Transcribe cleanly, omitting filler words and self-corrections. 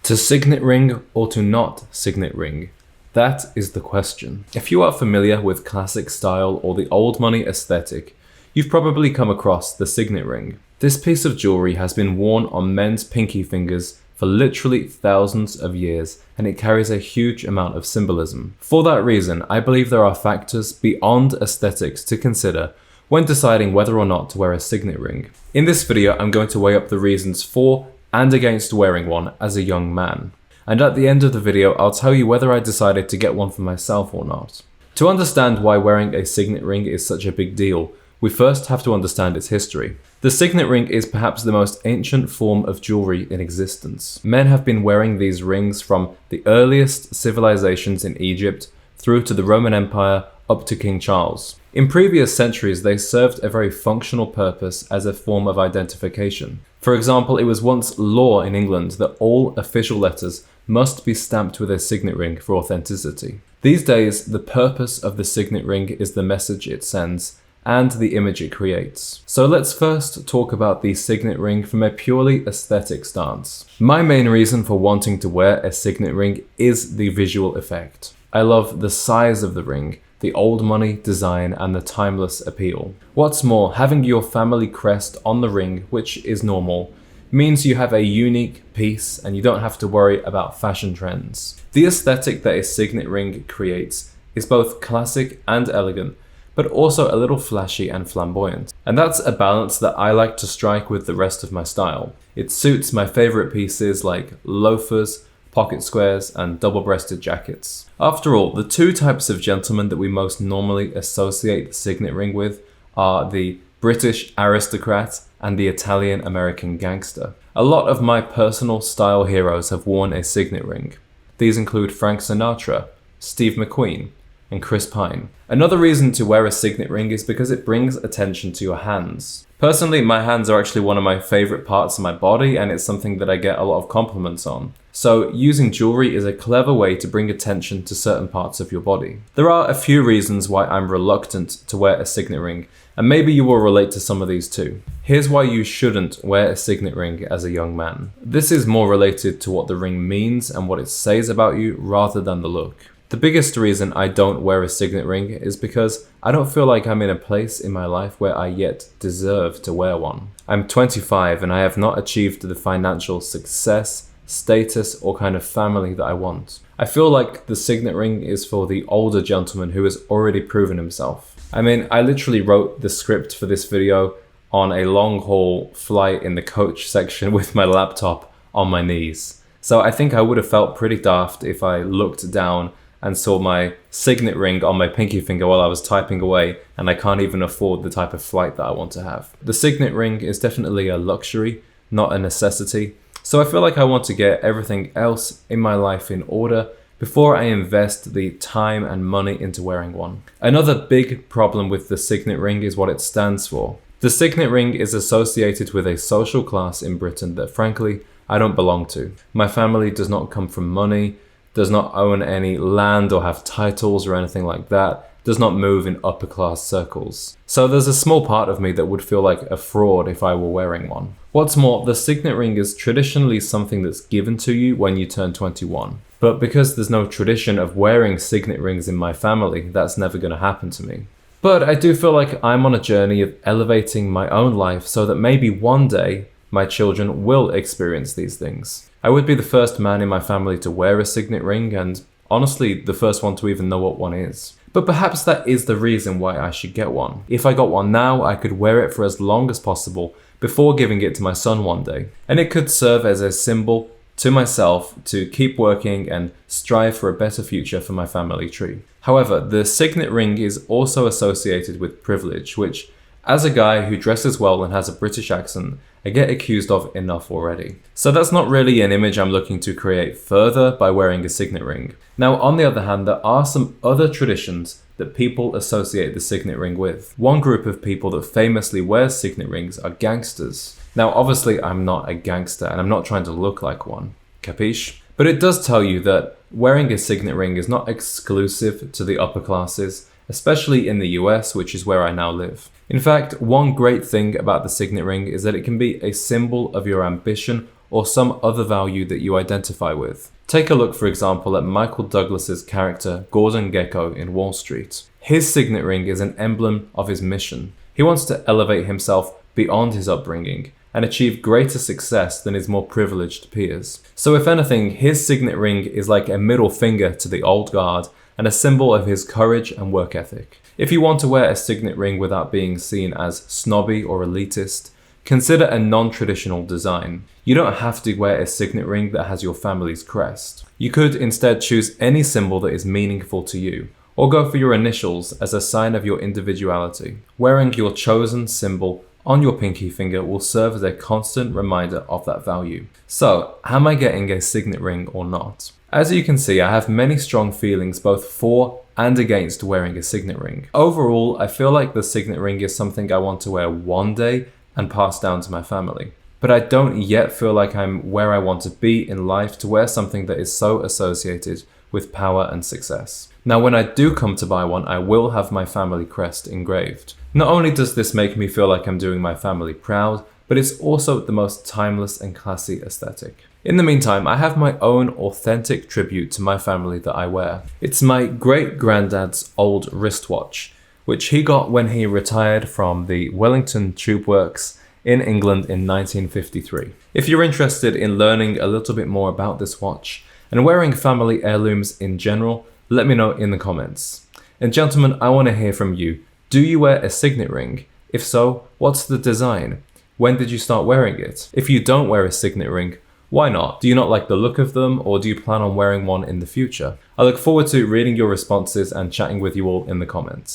To signet ring or to not signet ring? That is the question. If you are familiar with classic style or the old money aesthetic, you've probably come across the signet ring. This piece of jewelry has been worn on men's pinky fingers for literally thousands of years, and it carries a huge amount of symbolism. For that reason, I believe there are factors beyond aesthetics to consider when deciding whether or not to wear a signet ring. In this video, I'm going to weigh up the reasons for and against wearing one as a young man. And at the end of the video, I'll tell you whether I decided to get one for myself or not. To understand why wearing a signet ring is such a big deal, we first have to understand its history. The signet ring is perhaps the most ancient form of jewelry in existence. Men have been wearing these rings from the earliest civilizations in Egypt through to the Roman Empire up to King Charles. In previous centuries, they served a very functional purpose as a form of identification. For example, it was once law in England that all official letters must be stamped with a signet ring for authenticity. These days, the purpose of the signet ring is the message it sends and the image it creates. So let's first talk about the signet ring from a purely aesthetic stance. My main reason for wanting to wear a signet ring is the visual effect. I love the size of the ring, the old money design, and the timeless appeal. What's more, having your family crest on the ring, which is normal, means you have a unique piece and you don't have to worry about fashion trends. The aesthetic that a signet ring creates is both classic and elegant, but also a little flashy and flamboyant. And that's a balance that I like to strike with the rest of my style. It suits my favorite pieces like loafers, pocket squares, and double-breasted jackets. After all, the two types of gentlemen that we most normally associate the signet ring with are the British aristocrat and the Italian-American gangster. A lot of my personal style heroes have worn a signet ring. These include Frank Sinatra, Steve McQueen, and Chris Pine. Another reason to wear a signet ring is because it brings attention to your hands. Personally, my hands are actually one of my favorite parts of my body, and it's something that I get a lot of compliments on. So using jewelry is a clever way to bring attention to certain parts of your body. There are a few reasons why I'm reluctant to wear a signet ring, and maybe you will relate to some of these too. Here's why you shouldn't wear a signet ring as a young man. This is more related to what the ring means and what it says about you rather than the look. The biggest reason I don't wear a signet ring is because I don't feel like I'm in a place in my life where I yet deserve to wear one. I'm 25 and I have not achieved the financial success, status, or kind of family that I want. I feel like the signet ring is for the older gentleman who has already proven himself. I mean, I literally wrote the script for this video on a long haul flight in the coach section with my laptop on my knees. So I think I would have felt pretty daft if I looked down and saw my signet ring on my pinky finger while I was typing away, and I can't even afford the type of flight that I want to have. The signet ring is definitely a luxury, not a necessity, so I feel like I want to get everything else in my life in order before I invest the time and money into wearing one. Another big problem with the signet ring is what it stands for. The signet ring is associated with a social class in Britain that frankly, I don't belong to. My family does not come from money, does not own any land or have titles or anything like that, does not move in upper class circles. So there's a small part of me that would feel like a fraud if I were wearing one. What's more, the signet ring is traditionally something that's given to you when you turn 21. But because there's no tradition of wearing signet rings in my family, that's never going to happen to me. But I do feel like I'm on a journey of elevating my own life so that maybe one day my children will experience these things. I would be the first man in my family to wear a signet ring, and honestly, the first one to even know what one is. But perhaps that is the reason why I should get one. If I got one now, I could wear it for as long as possible before giving it to my son one day. And it could serve as a symbol to myself to keep working and strive for a better future for my family tree. However, the signet ring is also associated with privilege, which, as a guy who dresses well and has a British accent, I get accused of enough already. So that's not really an image I'm looking to create further by wearing a signet ring. Now, on the other hand, there are some other traditions that people associate the signet ring with. One group of people that famously wears signet rings are gangsters. Now, obviously, I'm not a gangster and I'm not trying to look like one. Capiche? But it does tell you that wearing a signet ring is not exclusive to the upper classes, especially in the US, which is where I now live. In fact, one great thing about the signet ring is that it can be a symbol of your ambition or some other value that you identify with. Take a look, for example, at Michael Douglas's character Gordon Gekko in Wall Street. His signet ring is an emblem of his mission. He wants to elevate himself beyond his upbringing and achieve greater success than his more privileged peers. So if anything, his signet ring is like a middle finger to the old guard and a symbol of his courage and work ethic. If you want to wear a signet ring without being seen as snobby or elitist, consider a non-traditional design. You don't have to wear a signet ring that has your family's crest. You could instead choose any symbol that is meaningful to you, or go for your initials as a sign of your individuality. Wearing your chosen symbol on your pinky finger will serve as a constant reminder of that value. So, am I getting a signet ring or not? As you can see, I have many strong feelings both for and against wearing a signet ring. Overall, I feel like the signet ring is something I want to wear one day and pass down to my family. But I don't yet feel like I'm where I want to be in life to wear something that is so associated with power and success. Now, when I do come to buy one, I will have my family crest engraved. Not only does this make me feel like I'm doing my family proud, but it's also the most timeless and classy aesthetic. In the meantime, I have my own authentic tribute to my family that I wear. It's my great-granddad's old wristwatch, which he got when he retired from the Wellington Tube Works in England in 1953. If you're interested in learning a little bit more about this watch and wearing family heirlooms in general, let me know in the comments. And gentlemen, I want to hear from you. Do you wear a signet ring? If so, what's the design? When did you start wearing it? If you don't wear a signet ring, why not? Do you not like the look of them, or do you plan on wearing one in the future? I look forward to reading your responses and chatting with you all in the comments.